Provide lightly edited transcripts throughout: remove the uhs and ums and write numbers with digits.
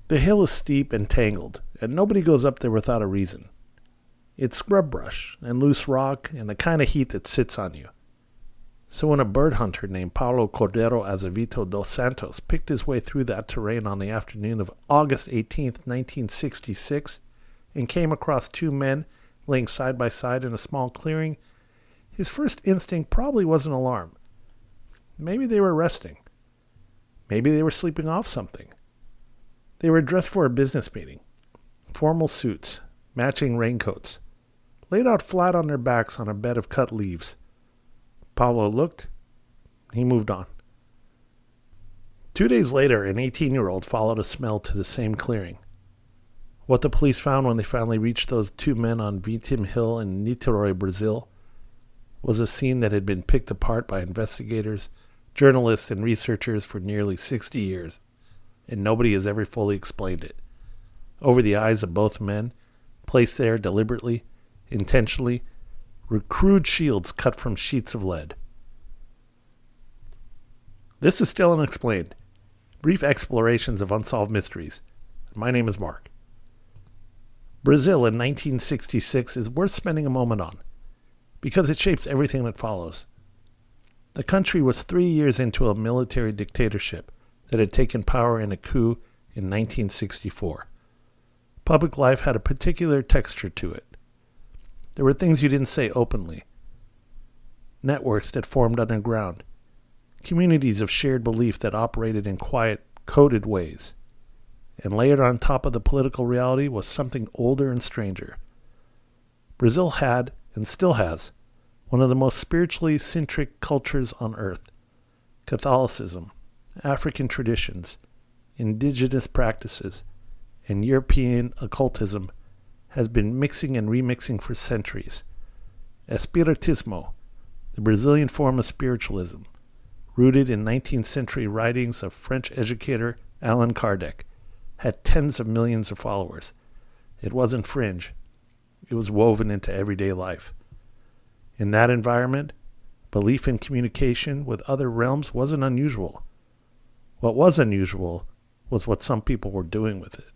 The hill is steep and tangled, and nobody goes up there without a reason. It's scrub brush and loose rock and the kind of heat that sits on you. So when a bird hunter named Paulo Cordero Azevedo dos Santos picked his way through that terrain on the afternoon of August 18th, 1966, and came across two men laying side by side in a small clearing, his first instinct probably wasn't alarm. Maybe they were resting. Maybe they were sleeping off something. They were dressed for a business meeting. Formal suits, matching raincoats, laid out flat on their backs on a bed of cut leaves. Paulo looked. He moved on. 2 days later, an 18-year-old followed a smell to the same clearing. What the police found when they finally reached those two men on Vintém Hill in Niterói, Brazil, was a scene that had been picked apart by investigators, journalists, and researchers for nearly 60 years, and nobody has ever fully explained it. Over the eyes of both men, placed there deliberately, intentionally, were crude shields cut from sheets of lead. This is Still Unexplained, brief explorations of unsolved mysteries. My name is Mark. Brazil in 1966 is worth spending a moment on, because it shapes everything that follows. The country was 3 years into a military dictatorship that had taken power in a coup in 1964. Public life had a particular texture to it. There were things you didn't say openly. Networks that formed underground. Communities of shared belief that operated in quiet, coded ways. And layered on top of the political reality was something older and stranger. Brazil had, and still has, one of the most spiritually centric cultures on earth. Catholicism, African traditions, indigenous practices, and European occultism has been mixing and remixing for centuries. Espiritismo, the Brazilian form of spiritualism, rooted in 19th century writings of French educator Allan Kardec, had tens of millions of followers. It wasn't fringe. It was woven into everyday life. In that environment, belief in communication with other realms wasn't unusual. What was unusual was what some people were doing with it.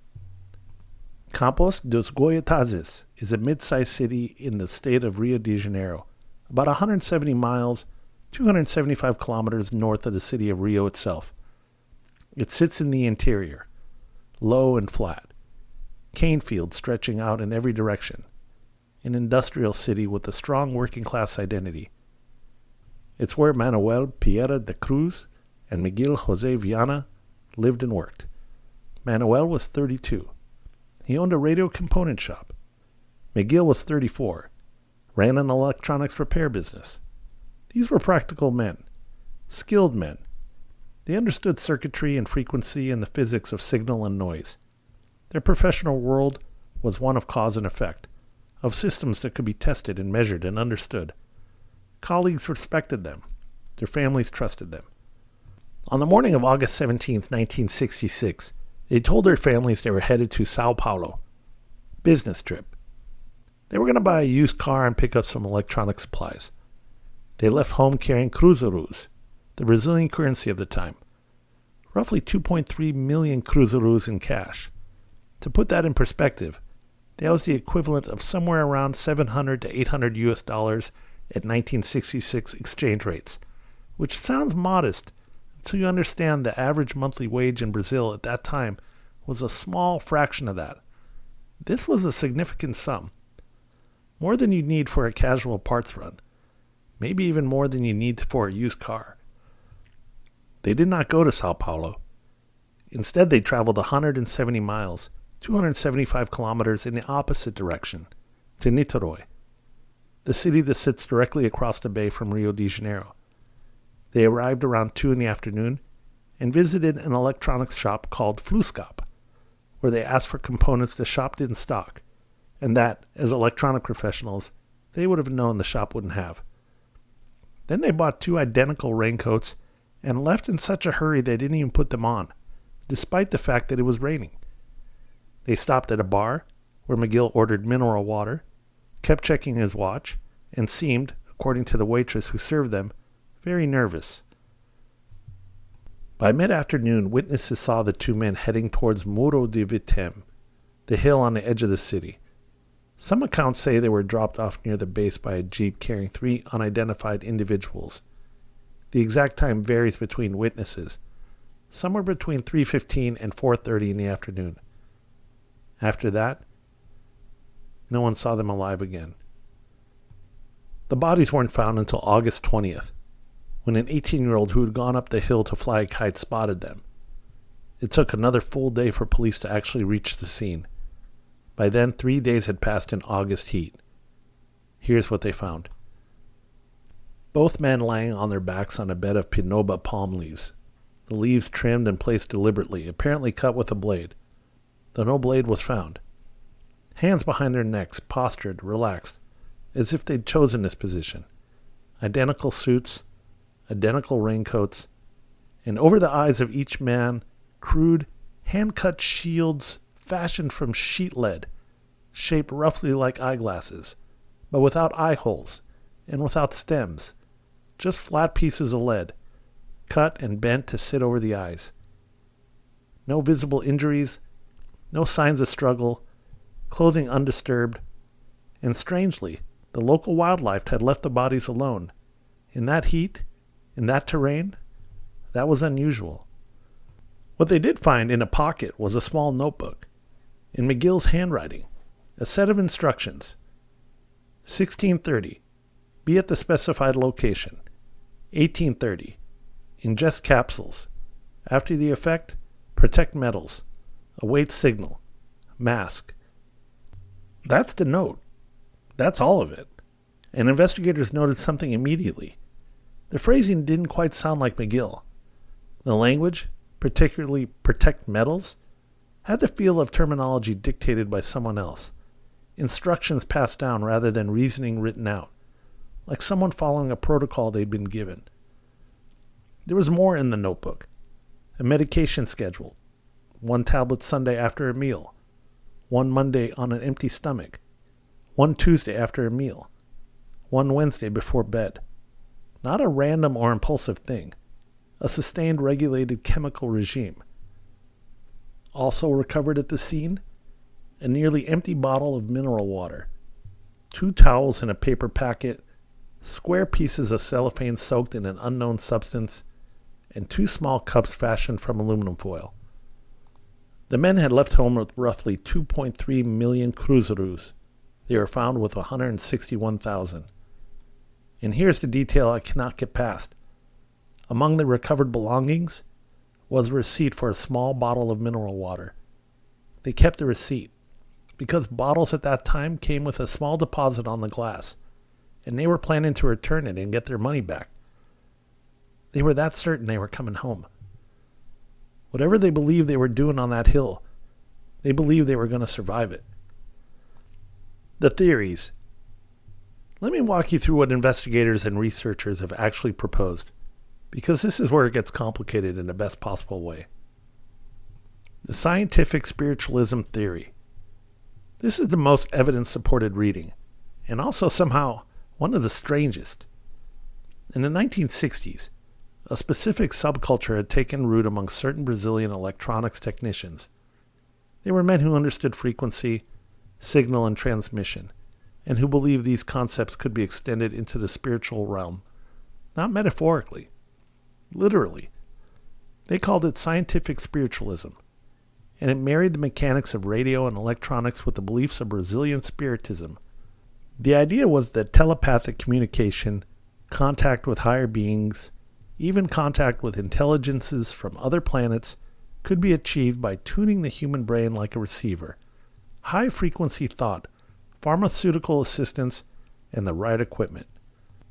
Campos dos Goyatazes is a mid-sized city in the state of Rio de Janeiro, about 170 miles, 275 kilometers north of the city of Rio itself. It sits in the interior, low and flat, cane fields stretching out in every direction, an industrial city with a strong working-class identity. It's where Manuel Piera de Cruz and Miguel Jose Viana lived and worked. Manuel was 32. He owned a radio component shop. Miguel was 34, ran an electronics repair business. These were practical men, skilled men. They understood circuitry and frequency and the physics of signal and noise. Their professional world was one of cause and effect, of systems that could be tested and measured and understood. Colleagues respected them. Their families trusted them. On the morning of August 17, 1966, they told their families they were headed to Sao Paulo. Business trip. They were going to buy a used car and pick up some electronic supplies. They left home carrying cruzeiros, the Brazilian currency of the time. Roughly 2.3 million cruzeiros in cash. To put that in perspective, that was the equivalent of somewhere around $700 to $800 at 1966 exchange rates, which sounds modest until you understand the average monthly wage in Brazil at that time was a small fraction of that. This was a significant sum. More than you need for a casual parts run. Maybe even more than you need for a used car. They did not go to Sao Paulo. Instead, they traveled 170 miles, 275 kilometers in the opposite direction, to Niterói, the city that sits directly across the bay from Rio de Janeiro. They arrived around 2 in the afternoon and visited an electronics shop called Fluscap, where they asked for components the shop didn't stock, and that, as electronic professionals, they would have known the shop wouldn't have. Then they bought 2 identical raincoats and left in such a hurry they didn't even put them on, despite the fact that it was raining. They stopped at a bar, where Miguel ordered mineral water, kept checking his watch, and seemed, according to the waitress who served them, very nervous. By mid-afternoon, witnesses saw the two men heading towards Muro de Vintém, the hill on the edge of the city. Some accounts say they were dropped off near the base by a jeep carrying 3 unidentified individuals. The exact time varies between witnesses, somewhere between 3:15 and 4:30 in the afternoon. After that, no one saw them alive again. The bodies weren't found until August 20th, when an 18-year-old who had gone up the hill to fly a kite spotted them. It took another full day for police to actually reach the scene. By then, 3 days had passed in August heat. Here's what they found. Both men lying on their backs on a bed of pinoba palm leaves. The leaves trimmed and placed deliberately, apparently cut with a blade, though no blade was found. Hands behind their necks, postured, relaxed, as if they'd chosen this position. Identical suits, identical raincoats, and over the eyes of each man, crude, hand-cut shields fashioned from sheet lead, shaped roughly like eyeglasses, but without eye holes and without stems, just flat pieces of lead, cut and bent to sit over the eyes. No visible injuries, no signs of struggle, clothing undisturbed, and strangely, the local wildlife had left the bodies alone. In that heat, in that terrain, that was unusual. What they did find in a pocket was a small notebook, in McGill's handwriting, a set of instructions. 16:30, be at the specified location. 18:30, ingest capsules. After the effect, protect metals. Await signal. Mask. That's the note. That's all of it. And investigators noted something immediately. The phrasing didn't quite sound like McGill. The language, particularly protect metals, had the feel of terminology dictated by someone else. Instructions passed down rather than reasoning written out, like someone following a protocol they'd been given. There was more in the notebook. A medication schedule. 1 tablet Sunday after a meal. 1 Monday on an empty stomach. 1 Tuesday after a meal. 1 Wednesday before bed. Not a random or impulsive thing. A sustained regulated chemical regime. Also recovered at the scene, a nearly empty bottle of mineral water. 2 towels in a paper packet, square pieces of cellophane soaked in an unknown substance, and 2 small cups fashioned from aluminum foil. The men had left home with roughly 2.3 million cruzeiros. They were found with 161,000. And here's the detail I cannot get past. Among the recovered belongings was a receipt for a small bottle of mineral water. They kept the receipt, because bottles at that time came with a small deposit on the glass, and they were planning to return it and get their money back. They were that certain they were coming home. Whatever they believed they were doing on that hill, they believed they were going to survive it. The theories. Let me walk you through what investigators and researchers have actually proposed, because this is where it gets complicated in the best possible way. The scientific spiritualism theory. This is the most evidence-supported reading, and also somehow one of the strangest. In the 1960s, a specific subculture had taken root among certain Brazilian electronics technicians. They were men who understood frequency, signal, and transmission, and who believed these concepts could be extended into the spiritual realm, not metaphorically, literally. They called it scientific spiritualism, and it married the mechanics of radio and electronics with the beliefs of Brazilian spiritism. The idea was that telepathic communication, contact with higher beings, even contact with intelligences from other planets, could be achieved by tuning the human brain like a receiver. High-frequency thought, pharmaceutical assistance, and the right equipment.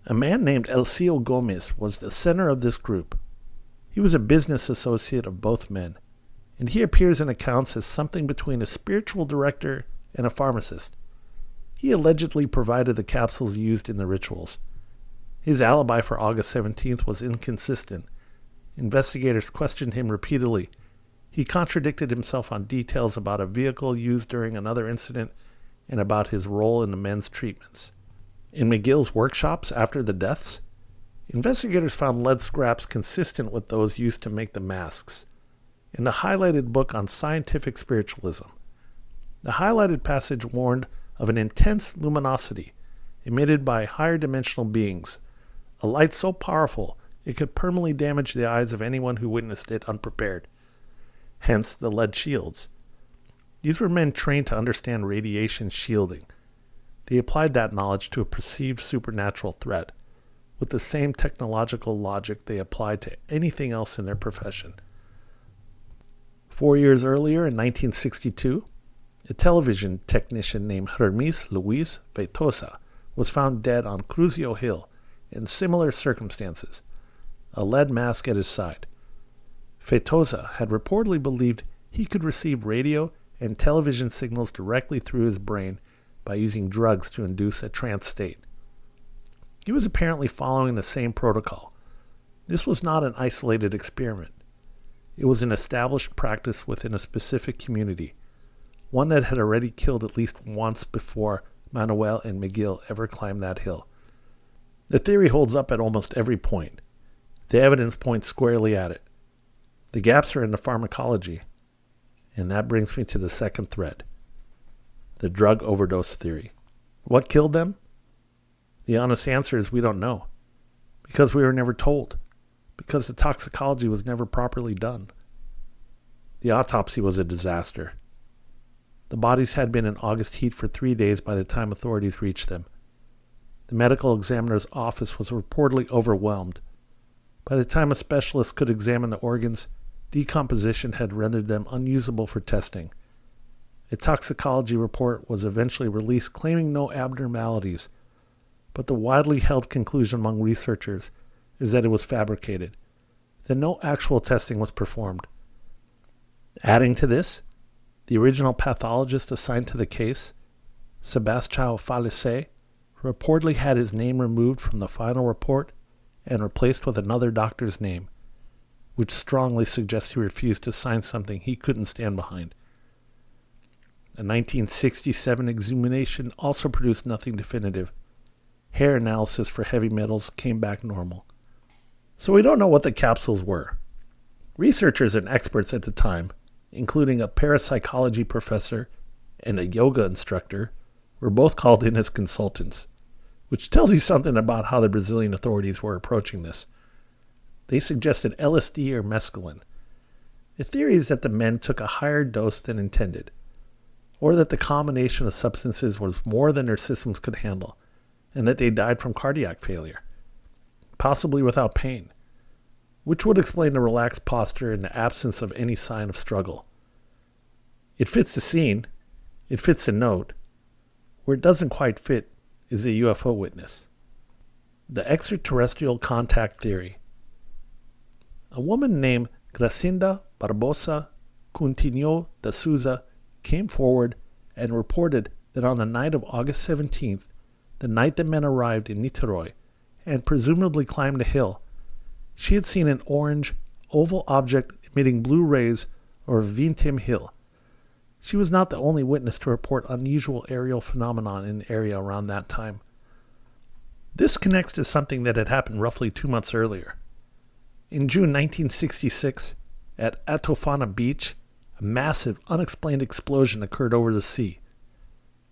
A man named Elcio Gomes was the center of this group. He was a business associate of both men, and he appears in accounts as something between a spiritual director and a pharmacist. He allegedly provided the capsules used in the rituals. His alibi for August 17th was inconsistent. Investigators questioned him repeatedly. He contradicted himself on details about a vehicle used during another incident and about his role in the men's treatments. In McGill's workshops after the deaths, Investigators found lead scraps consistent with those used to make the masks in a highlighted book on scientific spiritualism. The highlighted passage warned of an intense luminosity emitted by higher dimensional beings, a light so powerful it could permanently damage the eyes of anyone who witnessed it unprepared. Hence the lead shields. These were men trained to understand radiation shielding. They applied that knowledge to a perceived supernatural threat, with the same technological logic they applied to anything else in their profession. 4 years earlier, in 1962, a television technician named Hermes Luis Feitosa was found dead on Crucio Hill in similar circumstances, a lead mask at his side. Feitosa had reportedly believed he could receive radio and television signals directly through his brain by using drugs to induce a trance state. He was apparently following the same protocol. This was not an isolated experiment. It was an established practice within a specific community, one that had already killed at least once before Manuel and Miguel ever climbed that hill. The theory holds up at almost every point. The evidence points squarely at it. The gaps are in the pharmacology, and that brings me to the second thread, the drug overdose theory. What killed them? The honest answer is we don't know, because we were never told, because the toxicology was never properly done. The autopsy was a disaster. The bodies had been in August heat for 3 days by the time authorities reached them. The medical examiner's office was reportedly overwhelmed. By the time a specialist could examine the organs, decomposition had rendered them unusable for testing. A toxicology report was eventually released claiming no abnormalities, but the widely held conclusion among researchers is that it was fabricated, that no actual testing was performed. Adding to this, the original pathologist assigned to the case, Sebastião Falicé, reportedly had his name removed from the final report and replaced with another doctor's name, which strongly suggests he refused to sign something he couldn't stand behind. A 1967 exhumation also produced nothing definitive. Hair analysis for heavy metals came back normal. So we don't know what the capsules were. Researchers and experts at the time, including a parapsychology professor and a yoga instructor, were both called in as consultants, which tells you something about how the Brazilian authorities were approaching this. They suggested LSD or mescaline. The theory is that the men took a higher dose than intended, or that the combination of substances was more than their systems could handle, and that they died from cardiac failure, possibly without pain, which would explain the relaxed posture and the absence of any sign of struggle. It fits the scene, it fits the note. Where it doesn't quite fit is a UFO witness. The extraterrestrial contact theory. A woman named Gracinda Barbosa Coutinho da Souza came forward and reported that on the night of August 17th, the night the men arrived in Niterói and presumably climbed the hill, she had seen an orange, oval object emitting blue rays over Vintém Hill. She was not the only witness to report unusual aerial phenomenon in the area around that time. This connects to something that had happened roughly 2 months earlier. In June 1966, at Atofana Beach, a massive, unexplained explosion occurred over the sea.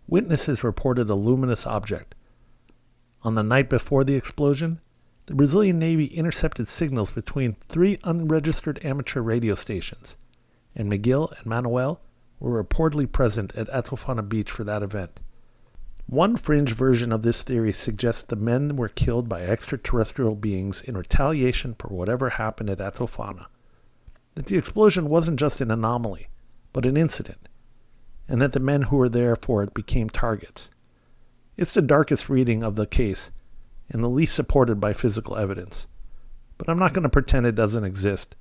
Witnesses reported a luminous object. On the night before the explosion, the Brazilian Navy intercepted signals between 3 unregistered amateur radio stations, and Miguel and Manuel were reportedly present at Atofana Beach for that event. One fringe version of this theory suggests the men were killed by extraterrestrial beings in retaliation for whatever happened at Atofana, that the explosion wasn't just an anomaly, but an incident, and that the men who were there for it became targets. It's the darkest reading of the case, and the least supported by physical evidence. But I'm not going to pretend it doesn't exist,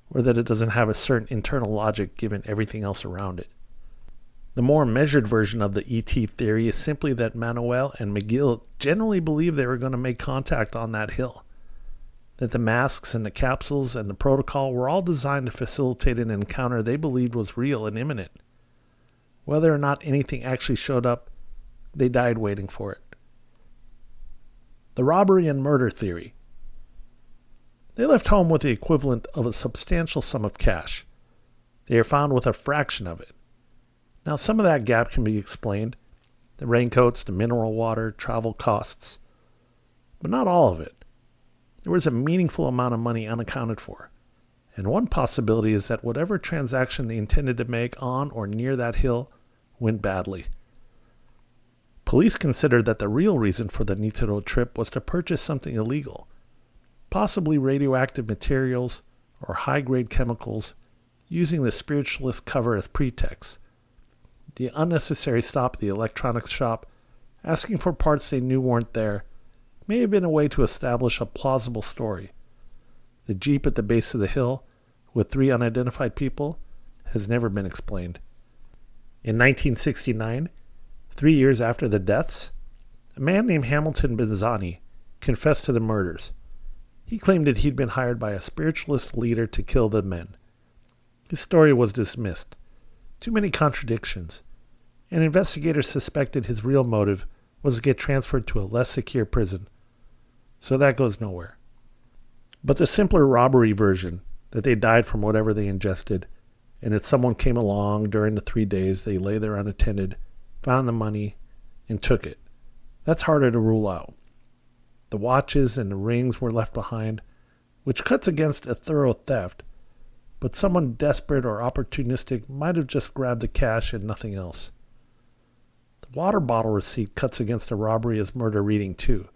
or that it doesn't have a certain internal logic given everything else around it. The more measured version of the ET theory is simply that Manuel and Miguel generally believed they were going to make contact on that hill, that the masks and the capsules and the protocol were all designed to facilitate an encounter they believed was real and imminent. Whether or not anything actually showed up, they died waiting for it. The robbery and murder theory. They left home with the equivalent of a substantial sum of cash. They are found with a fraction of it. Now, some of that gap can be explained. The raincoats, the mineral water, travel costs. But not all of it. There was a meaningful amount of money unaccounted for. And one possibility is that whatever transaction they intended to make on or near that hill went badly. Police considered that the real reason for the Nitro trip was to purchase something illegal, possibly radioactive materials or high-grade chemicals, using the spiritualist cover as pretext. The unnecessary stop at the electronics shop, asking for parts they knew weren't there, may have been a way to establish a plausible story. The jeep at the base of the hill, with 3 unidentified people, has never been explained. In 1969, 3 years after the deaths, a man named Hamilton Benzani confessed to the murders. He claimed that he'd been hired by a spiritualist leader to kill the men. His story was dismissed. Too many contradictions, and investigators suspected his real motive was to get transferred to a less secure prison. So that goes nowhere. But the simpler robbery version, that they died from whatever they ingested, and that someone came along during the 3 days they lay there unattended, found the money, and took it, that's harder to rule out. The watches and the rings were left behind, which cuts against a thorough theft, but someone desperate or opportunistic might have just grabbed the cash and nothing else. The water bottle receipt cuts against a robbery as murder reading too.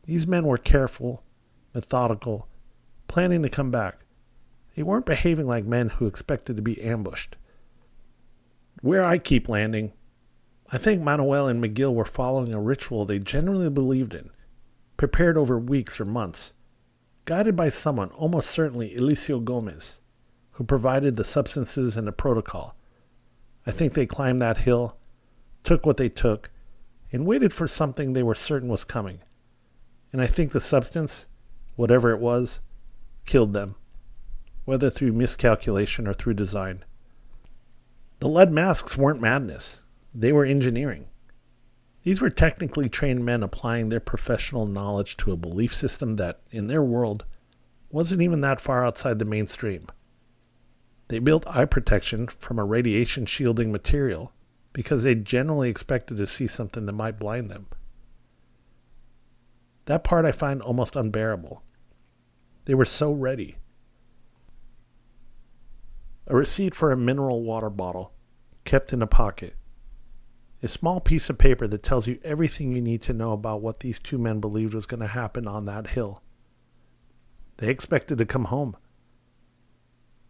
These men were careful, methodical, planning to come back. They weren't behaving like men who expected to be ambushed. Where I keep landing, I think Manuel and McGill were following a ritual they genuinely believed in, prepared over weeks or months, guided by someone, almost certainly Eliseo Gomez, who provided the substances and the protocol. I think they climbed that hill, took what they took, and waited for something they were certain was coming. And I think the substance, whatever it was, killed them, whether through miscalculation or through design. The lead masks weren't madness. They were engineering. These were technically trained men applying their professional knowledge to a belief system that, in their world, wasn't even that far outside the mainstream. They built eye protection from a radiation shielding material because they generally expected to see something that might blind them. That part I find almost unbearable. They were so ready. A receipt for a mineral water bottle, kept in a pocket. A small piece of paper that tells you everything you need to know about what these 2 men believed was going to happen on that hill. They expected to come home.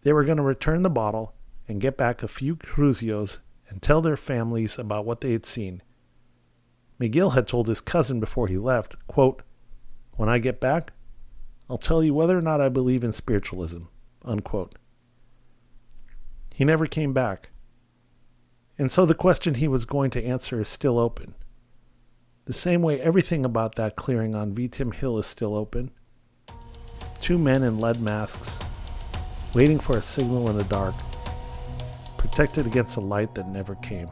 They were going to return the bottle and get back a few cruzios and tell their families about what they had seen. McGill had told his cousin before he left, quote, "When I get back, I'll tell you whether or not I believe in spiritualism," unquote. He never came back. And so the question he was going to answer is still open. The same way everything about that clearing on Vintém Hill is still open. 2 men in lead masks, waiting for a signal in the dark, protected against a light that never came.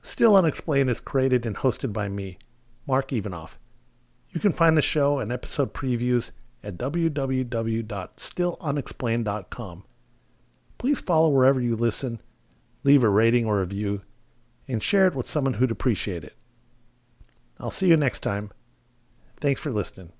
Still Unexplained is created and hosted by me, Mark Evanoff. You can find the show and episode previews at www.stillunexplained.com. Please follow wherever you listen, leave a rating or review, and share it with someone who'd appreciate it. I'll see you next time. Thanks for listening.